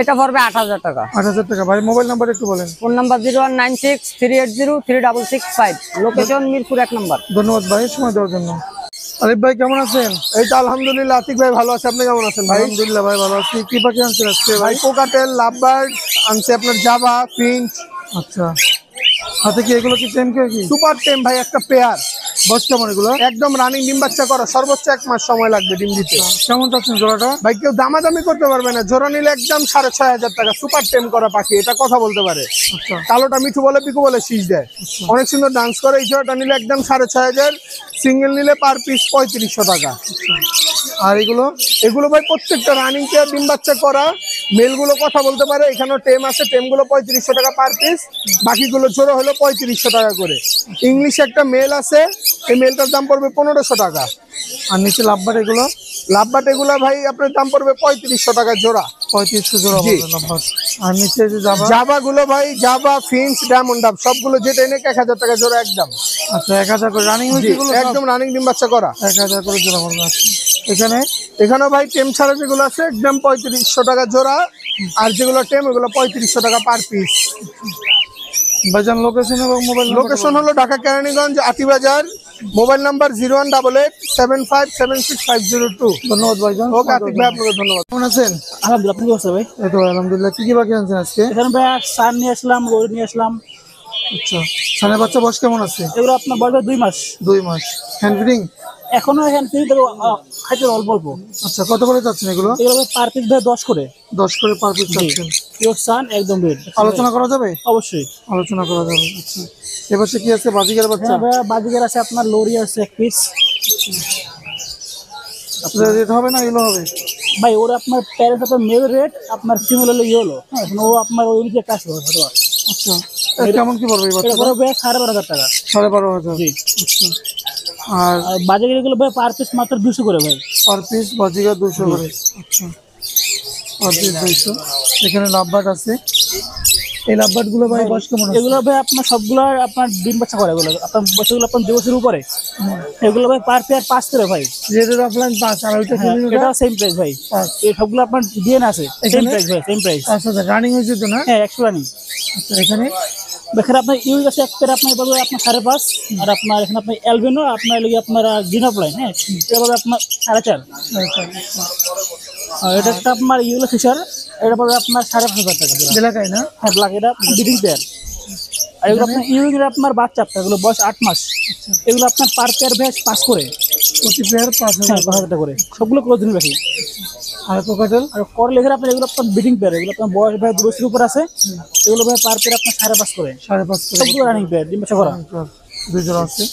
এটা পড়বে 8,000 টাকা। 8,000 টাকা। ভাই মোবাইল নাম্বার একটু বলেন। Phone number 01963803665। লোকেশন মিরপুর 1 নম্বর। ধন্যবাদ ভাই সময় দেওয়ার জন্য। আরিফ ভাই কেমন আছেন? এই তো আলহামদুলিল্লাহ। আতিক ভাই ভালো আছে, আপনি কেমন আছেন ভাই? আলহামদুলিল্লাহ ভাই ভালো আছি। কি পাখি আনছেন আজকে ভাই ভাই? কোকাটেল, লাভবার্ড আনছে, আপনার জাভা, ফিঞ্চ। আচ্ছা, হাতে কি এগুলো কি টেম কি? সুপার টেম ভাই, একটা পেয়ার। বয়স কেমন এগুলো? একদম রানিং, ডিম বাচ্চা করা, সর্বোচ্চ 1 মাস সময় লাগবে ডিম দিতে। কেমন চাচ্ছেন জোড়াটা? ভাই কেউ দামাদামি করতে পারবে না, জোড়া নিলে একদম 6,500 টাকা। সুপার টেম করা পাখি, এটা কথা বলতে পারে। আচ্ছা, কালোটা মিঠু বলে, পিকু বলে, শীষ দেয়, অনেক সুন্দর ডান্স করে। এই জোড়াটা নিলে একদম 6,500, সিঙ্গেল নিলে পার পিস 3500 টাকা। আর এগুলো ভাই প্রত্যেকটা রানিং কে ডিম বাচ্চা করা, মেলগুলো কথা বলতে পারে। এখানেও টেম আছে, টেমগুলো 3500 টাকা পার পিস, বাকিগুলো জোড়া হলো 3500 টাকা করে। ইংলিশ একটা মেল আছে, এই মেলটার দাম পড়বে 1500 টাকা। আর নিচে লাভবাট এগুলো? লাভবাট এগুলো ভাই আপনার দাম পড়বে 3500 টাকা জোড়া। 3500 জোড়া পড়বে লাভবাট। আর নিচে যে জাভা গুলো ভাই, জাভা, ফিন্স, ডায়মন্ড ডাব সবগুলো যেটা এনে 1000 টাকা জোড়া একদম। আচ্ছা, 1000 করে রানিং হয়েছে এগুলো? একদম রানিং ডিম বাচ্চা করা, 1000 করে জোড়া পড়বে। আচ্ছা, এখানে ভাই টেম ছাড়া যেগুলো আছে একদম 3500 টাকা জোড়া, আর যেগুলো টেম ওগুলো 3500 টাকা পার পিস। ভাইজান লোকেশন এবং মোবাইল? লোকেশন হলো ঢাকা কেরানীগঞ্জ, আতিবাজার। Mobile number 01887576502। ধন্যবাদ ভাইজান। ওকে আতিক ভাই, আপনাকে ধন্যবাদ। কেমন আছেন? আলহামদুলিল্লাহ, আপনি কি অবস্থা ভাই? এই তো আলহামদুলিল্লাহ। কি কি বাকি আনছেন আজকে? এখানে ভাই সার নিয়ে আসলাম, গরু নিয়ে আসলাম। আচ্ছা, সানের বাচ্চা বয়স কেমন আছে? এগুলো আপনার বয়স 2 মাস। 2 মাস। Hand feeding? এখনো হ্যান্ড ফিডিং, তবে খাইতে অল্প অল্প। আচ্ছা, কত করে চাচ্ছেন এগুলো? এগুলো পার পিস ভাই 10 করে। 10 করে পার পিস চাচ্ছেন? পিওর সান, একদম রেড। আলোচনা করা যাবে? অবশ্যই আলোচনা করা যাবে। আচ্ছা, এবার কি আছে? বাজিগার বাচ্চা? হ্যাঁ ভাই, বাজিগার আছে, আপনার লরি আছে 1 পিস। রেট হবে না এগুলো হবে? ভাই ওর আপনার প্যারেন্ট আপনার মেল রেট, আপনার ফিমেল হলে হলো। হ্যাঁ, এখন ও আপনার ওই অনুযায়ী কাজ করবে। আচ্ছা, কেমন কি পড়বে এই বাচ্চা? 12,500 টাকা। 12,500। জি। আচ্ছা, আর বাজিগার এগুলো ভাই পার পিস মাত্র 200 করে ভাই। পার পিস বাজিগার 200 করে। আচ্ছা, পার পিস 200। এখানে লাভবাট আছে। এই লাভবাট গুলো ভাই বয়স কেমন? এগুলো ভাই আপনার সবগুলো আপনার ডিম বাচ্চা করে। এগুলো আপনার বছরগুলো আপনার 2 বছরের উপরে। এগুলো ভাই পার পেয়ার 5 করে ভাই। রেটের অফলাইন 5, আর ওইটা এটা সেম প্রাইস ভাই। এই সবগুলো আপনার ডিএনএ আছে, সেম প্রাইস ভাই, সেম প্রাইস। আচ্ছা, রানিং হয়েছে তো না? হ্যাঁ, 100 রানিং। আচ্ছা, এখানে আপনার ইউজ আছে এক পেয়ার, আপনার এভাবে আপনার 5.5, আর আপনার এখানে আপনার অ্যালবিনো, আপনার লেগে আপনার গ্রিন অফলাইন। হ্যাঁ, এভাবে আপনার 4.5। এটা একটা আপনার ইউলো ফিশার, এটা পড়বে আপনার 5,500 টাকা। এলাকায় না? হ্যাঁ, ব্ল্যাক, এটা ব্রিডিং পেয়ার। আর এগুলো আপনার ইউরিনের আপনার বাচ্চা, এগুলো বয়স 8 মাস। এগুলো আপনার পার পেয়ার ভ্যাস 5 করে, প্রতি পেয়ার 5,000 টাকা করে। সবগুলো ক্লোজিং রাখি। আর কোকাটেল আর কর লেখে আপনার এগুলো আপনার ব্রিডিং পেয়ার, এগুলো আপনার বয়স ভাই 2 বছরের উপর আছে। এগুলো ভাই পার পেয়ার আপনার 5.5 করে। 5.5 করে। সবগুলো রানিং পেয়ার, ডিম বাচ্চা করা। 2 জোড়া আছে।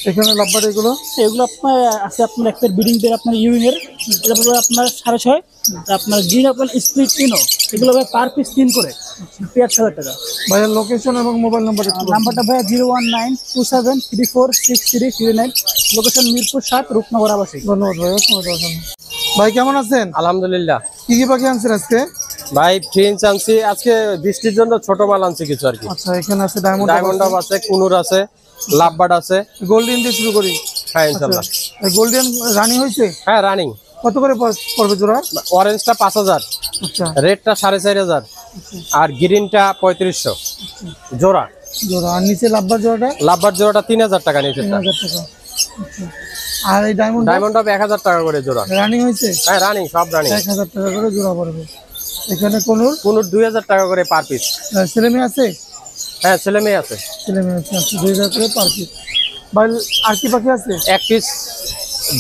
এখানে লাভবাট এগুলো এগুলো আপনার আছে আপনার একটা বিডিং পেয়ার আপনার ইউইং এর, এটা পড়বে আপনার 6.5। আপনার গ্রিন অ্যাপেল স্প্লিট টিনো এগুলো ভাই পার পিস 3 করে 5,000 টাকা। ভাইয়ের লোকেশন এবং মোবাইল নাম্বার একটু বলুন। নাম্বারটা ভাই 01927346339, লোকেশন মিরপুর 7 রূপনগর আবাসিক। ধন্যবাদ ভাইয়া সময় দেওয়ার জন্য। ভাই কেমন আছেন? আলহামদুলিল্লাহ। কি কি পাখি আনছেন আজকে? ভাই ফ্রিন্স আনছি আজকে, বৃষ্টির জন্য ছোট মাল আনছি কিছু আর কি। আচ্ছা এখানে আছে ডায়মন্ড ডায়মন্ড আছে, কুনুর আছে, লাভবার্ড আছে। গোল্ডেন দিয়ে শুরু করি। হ্যাঁ ইনশাআল্লাহ। গোল্ডেন রানি হয়েছে? হ্যাঁ রানিং। কত করে পড়বে জোড়া? অরেঞ্জটা 5,000, আচ্ছা রেডটা 4,500 আর গ্রিনটা 3500 জোড়া। জোড়া। আর নিচে লাভবার জোড়াটা? লাভবার্ড জোড়াটা 3,000 টাকা নিচে। 3,000 টাকা। আচ্ছা আর এই ডায়মন্ড? ডায়মন্ডটা 1,000 টাকা করে জোড়া। রানিং হয়েছে? হ্যাঁ রানিং, সব রানিং। 1,000 টাকা করে জোড়া পড়বে। এখানে কুনুর 2,000 টাকা করে পার পিস। ছেলে মেয়ে আছে? হ্যাঁ ছেলে মেয়ে আছে। ছেলে মেয়ে আছে, 2,000 করে পার পিস। ভাই আর কি পাখি আছে? এক পিস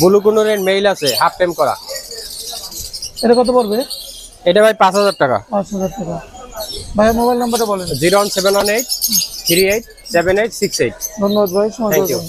ব্লু কুনুরের মেইল আছে, হাফ টাইম করা। এটা কত পড়বে? এটা ভাই 5,000 টাকা। 5,000 টাকা। ভাইয়ের মোবাইল নাম্বারটা বলেন। 01718 387868। ধন্যবাদ ভাই সময় Thank দেওয়ার you. জন্য।